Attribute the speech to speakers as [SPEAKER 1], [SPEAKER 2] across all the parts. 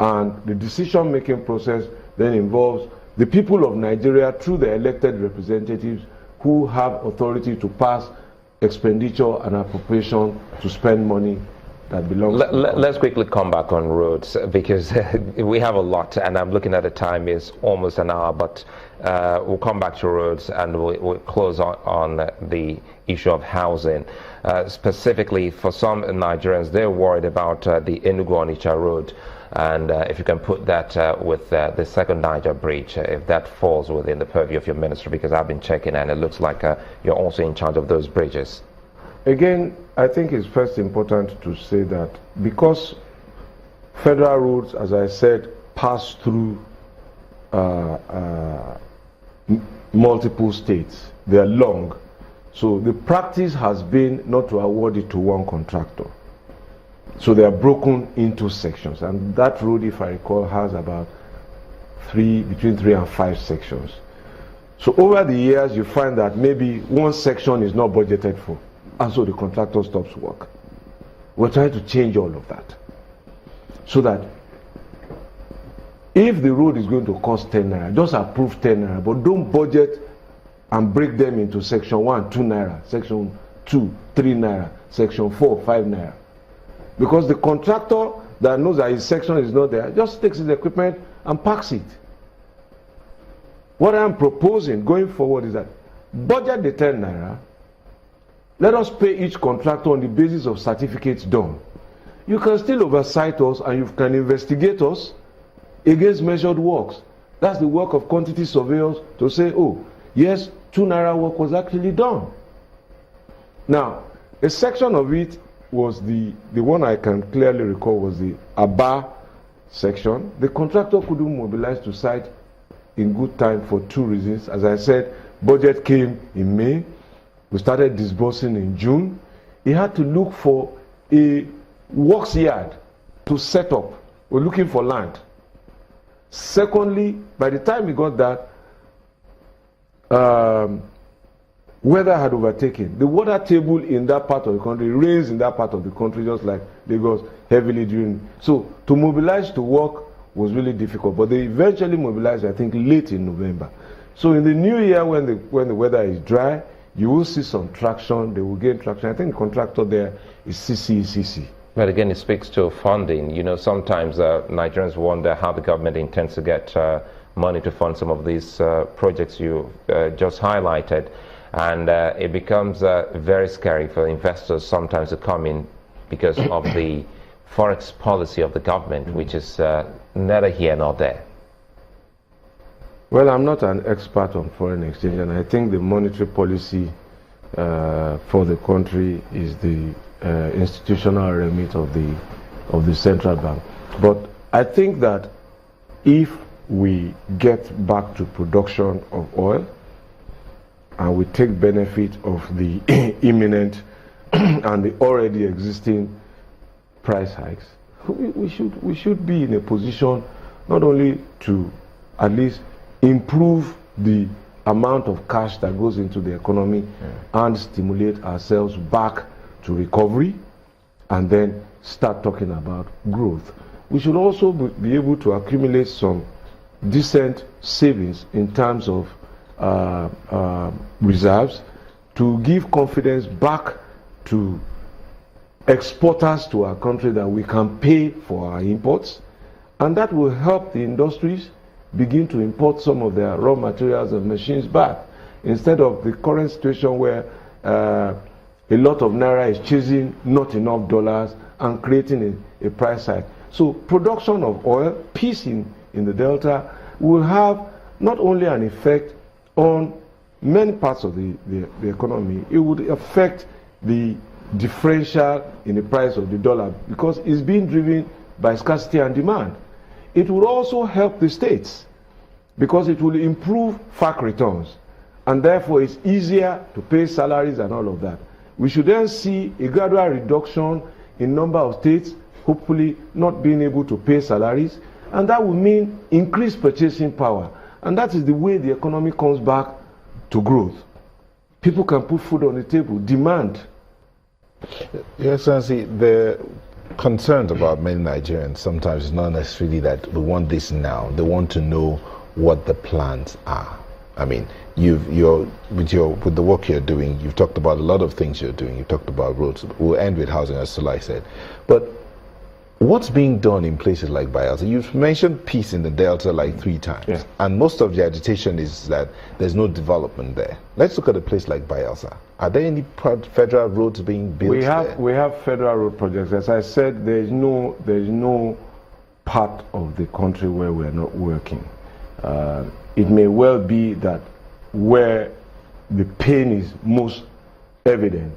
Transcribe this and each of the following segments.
[SPEAKER 1] And the decision-making process then involves the people of Nigeria through the elected representatives who have authority to pass expenditure and appropriation to spend money that belongs to the
[SPEAKER 2] Let's quickly come back on roads, because we have a lot, and I'm looking at the time is almost an hour, but we'll come back to roads, and we'll close on the issue of housing. Specifically, for some Nigerians, they're worried about the Enugu-Onitsha road, and if you can put that with the second Niger bridge, if that falls within the purview of your ministry, because I've been checking and it looks like you're also in charge of those bridges.
[SPEAKER 1] Again, I think it's first important to say that because federal roads, as I said, pass through multiple states, they are long. So the practice has been not to award it to one contractor. So they are broken into sections, and that road, if I recall, has about between 3 and 5 sections. So over the years, you find that maybe one section is not budgeted for, and so the contractor stops work. We're trying to change all of that, so that if the road is going to cost 10 naira, just approve 10 naira, but don't budget and break them into section 1, 2 naira, section 2, 3 naira, section 4, 5 naira. Because the contractor that knows that his section is not there just takes his equipment and parks it. What I'm proposing going forward is that budget the 10 naira, let us pay each contractor on the basis of certificates done. You can still oversight us and you can investigate us against measured works. That's the work of quantity surveyors to say, oh, yes, 2 naira work was actually done. Now, a section of it was the one I can clearly recall was the Aba section. The contractor couldn't mobilize to site in good time for 2 reasons. As I said, budget came in May. We started disbursing in June. He had to look for a works yard to set up. We're looking for land. Secondly, by the time we got that, weather had overtaken. The water table in that part of the country, rains in that part of the country, just like Lagos, heavily during. So to mobilize to work was really difficult. But they eventually mobilized, I think, late in November. So in the new year, when the weather is dry, you will see some traction. They will gain traction. I think the contractor there is CCECC.
[SPEAKER 2] But again, it speaks to funding. You know, sometimes Nigerians wonder how the government intends to get money to fund some of these projects you just highlighted. And it becomes very scary for investors sometimes to come in because of the forex policy of the government, which is neither here nor there.
[SPEAKER 1] Well, I'm not an expert on foreign exchange, and I think the monetary policy for the country is the institutional remit of the central bank. But I think that if we get back to production of oil, and we take benefit of the imminent and the already existing price hikes, we should be in a position not only to at least improve the amount of cash that goes into the economy and stimulate ourselves back to recovery, and then start talking about growth. We should also be able to accumulate some decent savings in terms of reserves to give confidence back to exporters to our country that we can pay for our imports, and that will help the industries begin to import some of their raw materials and machines back, instead of the current situation where a lot of naira is chasing not enough dollars and creating a price hike. So production of oil, peace in the Delta, will have not only an effect on many parts of the economy, it would affect the differential in the price of the dollar because it's being driven by scarcity and demand. It will also help the states because it will improve FAC returns, and therefore it's easier to pay salaries and all of that. We should then see a gradual reduction in number of states hopefully not being able to pay salaries, and that will mean increased purchasing power. And that is the way the economy comes back to growth. People can put food on the table, demand.
[SPEAKER 3] Your Excellency, concerns about many Nigerians sometimes is not necessarily that we want this now. They want to know what the plans are. I mean, with the work you're doing, you've talked about a lot of things you're doing. You've talked about roads. We'll end with housing, as Sulai said. But what's being done in places like Bayelsa? You've mentioned peace in the Delta like 3 times.
[SPEAKER 1] Yeah.
[SPEAKER 3] And most of the agitation is that there's no development there. Let's look at a place like Bayelsa. Are there any federal roads being built there?
[SPEAKER 1] We have federal road projects. As I said, there is no part of the country where we are not working. It may well be that where the pain is most evident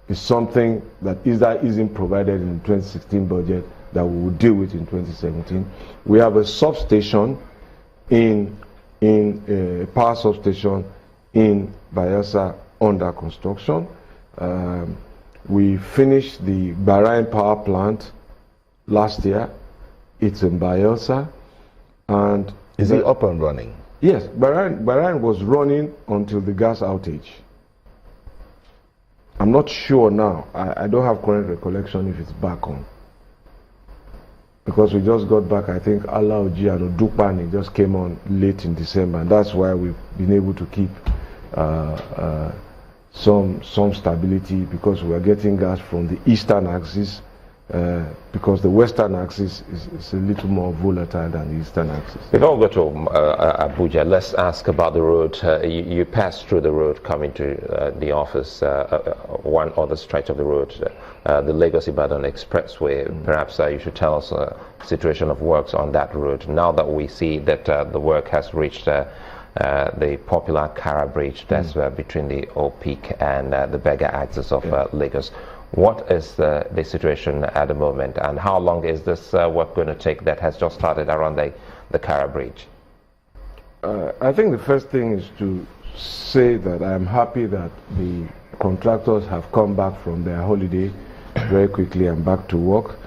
[SPEAKER 1] is something that either isn't provided in the 2016 budget that we will deal with in 2017. We have a substation in a power substation in Bayelsa under construction. We finished the Bahrain power plant last year. It's in Bayelsa, and
[SPEAKER 3] is it up and running?
[SPEAKER 1] Yes, Bahrain was running until the gas outage. I'm not sure now. I don't have current recollection if it's back on. Because we just got back, I think Alaoji and Odupani just came on late in December, and that's why we've been able to keep some stability, because we are getting gas from the eastern axis, because the western axis is a little more volatile than the eastern axis.
[SPEAKER 2] Before we go to Abuja, let's ask about the road. You passed through the road coming to the office, one other stretch of the road, the Lagos-Ibadan Expressway. Perhaps you should tell us the situation of works on that road. Now that we see that the work has reached the popular Kara Bridge, that's between the Old Peak and the Bega axis of Lagos. What is the situation at the moment, and how long is this work going to take that has just started around the Kara Bridge?
[SPEAKER 1] I think the first thing is to say that I'm happy that the contractors have come back from their holiday very quickly and back to work.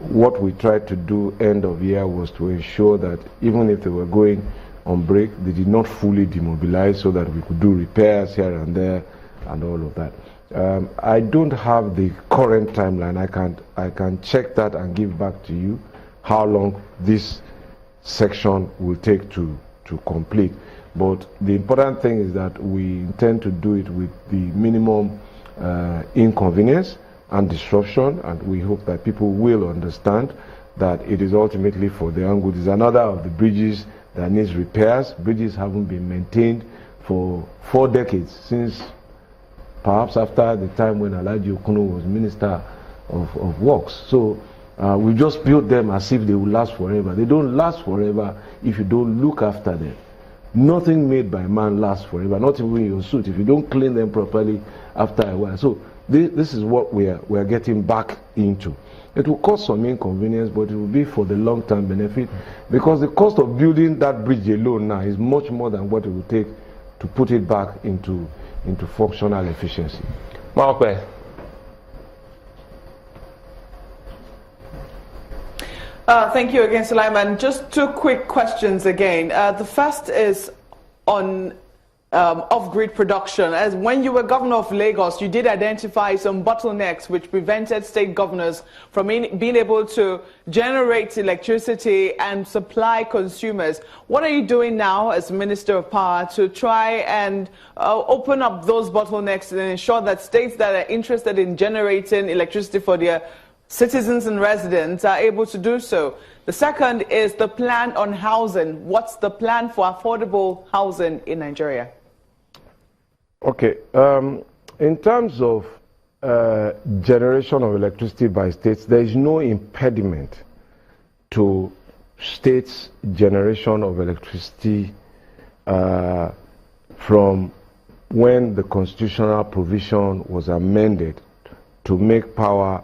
[SPEAKER 1] What we tried to do end of year was to ensure that even if they were going on break, they did not fully demobilize, so that we could do repairs here and there and all of that. I don't have the current timeline. I can check that and give back to you how long this section will take to complete. But the important thing is that we intend to do it with the minimum inconvenience and disruption, and we hope that people will understand that it is ultimately for their own good. It's another of the bridges that needs repairs. Bridges haven't been maintained for 4 decades, since perhaps after the time when Alhaji Okuno was Minister of Works. So we just built them as if they will last forever. They don't last forever if you don't look after them. Nothing made by man lasts forever, not even your suit, if you don't clean them properly after a while. So this is what we are getting back into. It will cause some inconvenience, but it will be for the long-term benefit, because the cost of building that bridge alone now is much more than what it will take to put it back into functional efficiency.
[SPEAKER 2] Maokwe.
[SPEAKER 4] Thank you again, Sulaiman. Just 2 quick questions again. The first is on off-grid production. As when you were governor of Lagos, you did identify some bottlenecks which prevented state governors from being able to generate electricity and supply consumers. What are you doing now as Minister of Power to try and open up those bottlenecks and ensure that states that are interested in generating electricity for their citizens and residents are able to do so? The second is the plan on housing. What's the plan for affordable housing in Nigeria?
[SPEAKER 1] Okay, in terms of generation of electricity by states, there is no impediment to states' generation of electricity from when the constitutional provision was amended to make power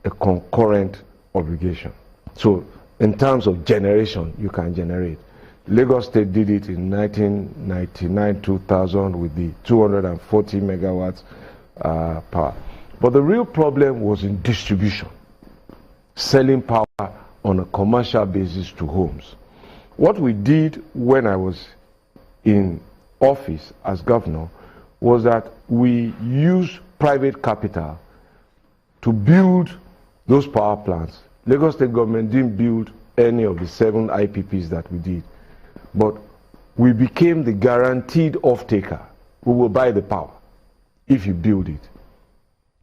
[SPEAKER 1] a concurrent obligation. So in terms of generation, you can generate. Lagos State did it in 1999-2000 with the 240 megawatts power. But the real problem was in distribution, selling power on a commercial basis to homes. What we did when I was in office as governor was that we used private capital to build those power plants. Lagos State government didn't build any of the 7 IPPs that we did, but we became the guaranteed off-taker. We will buy the power if you build it,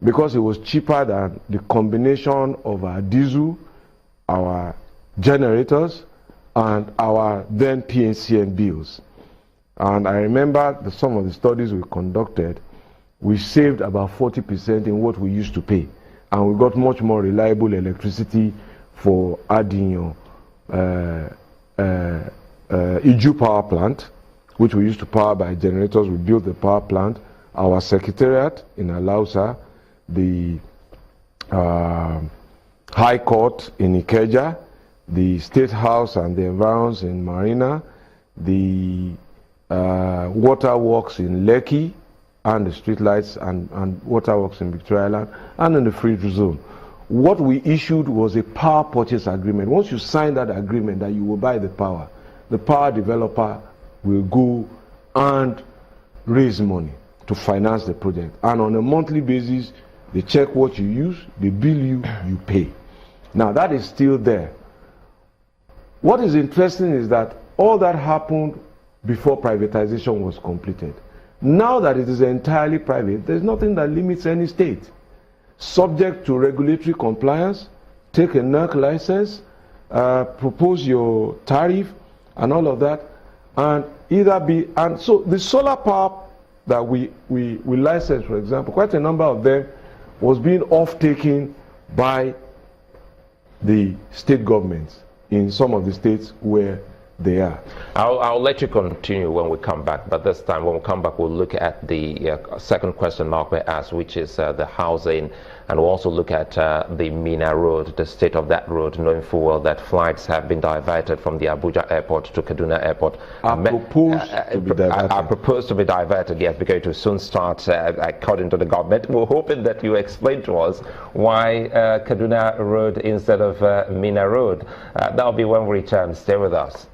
[SPEAKER 1] because it was cheaper than the combination of our diesel, our generators, and our then PNCN bills. And I remember some of the studies we conducted, we saved about 40% in what we used to pay, and we got much more reliable electricity for Adinyo Iju power plant, which we used to power by generators. We built the power plant, our secretariat in Alausa, the High Court in Ikeja, the State House and the environs in Marina, the water works in Lekki, and the streetlights and water works in Victoria Island, and in the free zone. What we issued was a power purchase agreement. Once you sign that agreement that you will buy the power developer will go and raise money to finance the project. And on a monthly basis, they check what you use, they bill you, you pay. Now that is still there. What is interesting is that all that happened before privatization was completed. Now that it is entirely private, there's nothing that limits any state. Subject to regulatory compliance, take a NERC license, propose your tariff and all of that, and either be, and so the solar power that we licensed, for example, quite a number of them was being off-taken by the state governments in some of the states where they are.
[SPEAKER 2] I'll let you continue when we come back, but this time when we come back we'll look at the second question Mark asked, which is the housing, and we'll also look at the Mina Road, the state of that road, knowing full well that flights have been diverted from the Abuja airport to Kaduna airport.
[SPEAKER 1] Are proposed
[SPEAKER 2] to be diverted, yes, because it will soon start according to the government. We're hoping that you explain to us why Kaduna Road instead of Mina Road. That'll be when we return. Stay with us.